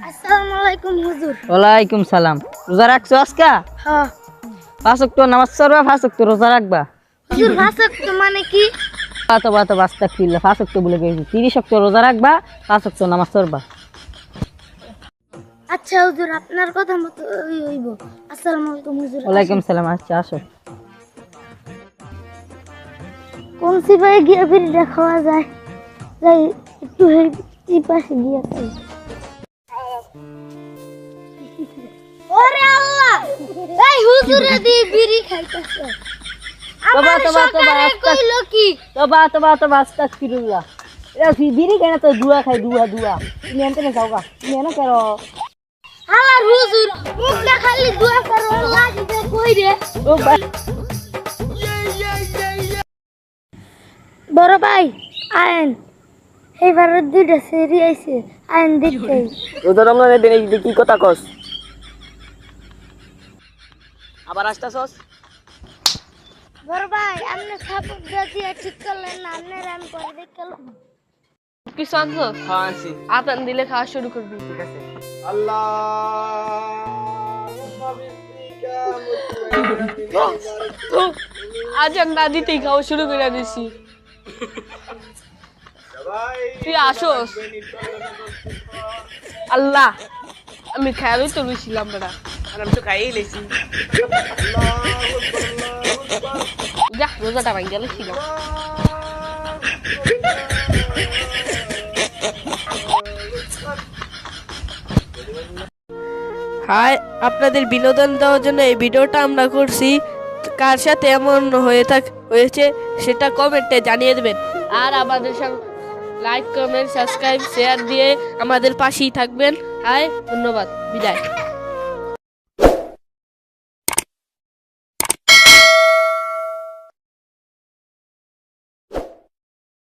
আসসালামু আলাইকুম হুজুর। ওয়ালাইকুম সালাম। রোজা রাখছো আজকা? হ্যাঁ পাঁচ ওয়াক্ত নামাজ পড়বা, পাঁচ ওয়াক্ত রোজা রাখবা। হুজুর, ভাষক তো মানে কি? তো আস্তাগফিরুল্লাহ, পাঁচ ওয়াক্ত বলে গেছি। 30 ওয়াক্ত রোজা রাখবা, পাঁচ ওয়াক্ত নামাজ পড়বা। আচ্ছা হুজুর, আপনার কথা মতো হইব। আসসালামু আলাইকুম হুজুর। ওয়ালাইকুম সালাম। আচ্ছা আসো। কোন সিপাহে গিয়ে বিড়িটা খাওয়া যায়? যাই একটু এই পাশে গিয়ে খাই। ওরে আল্লাহ, এই হুজুরে দিয়ে বিড়ি খাইতেছে। তোবা আমার তোবা তোবা সকালে কইলো কি? তোবা আস্তাগফিরুল্লাহ। এরা বিড়ি কেন তো দুয়া খাই, দুয়া। তুমি এনতে না যাওগা, তুমি এনে করো। আমার হুজুর মুখটা খালি দোয়া করো, লাগিতে কই রে। ও ভাই, বড় ভাই আইন, এবার দুইটা সেরি আইছে, আইন দেখতে। রোজা রমজানের দিনে এই কি কথা কস? আবার আসতাছস? বড় ভাই আপনি সাপোর্ট দিয়ে ঠিক করলেন না, আপনার আমি পরে দেখতে এলাম। কিছু আনছো? হ্যাঁ আনছি। আতান দিলে খাওয়া শুরু করবি। ঠিক আছে। আজ আর না দিতেই খাওয়া শুরু করে দিছি। তুই আসোস? আল্লাহ, আমি খেয়ালই তো রুইছিলাম বেড়া, আর আমি তো খাইয়েই লেছি। যা রোজাটা ভাঙ গেলে ছিল। হাই, আপনাদের বিনোদন দেওয়ার জন্য এই ভিডিওটা আমরা করছি। কার সাথে এমন হয়েছে সেটা কমেন্টে জানিয়ে দেবেন। আর আমাদের সঙ্গে লাইক, কমেন্ট, সাবস্ক্রাইব, শেয়ার দিয়ে আমাদের পাশেই থাকবেন। হাই, ধন্যবাদ, বিদায়।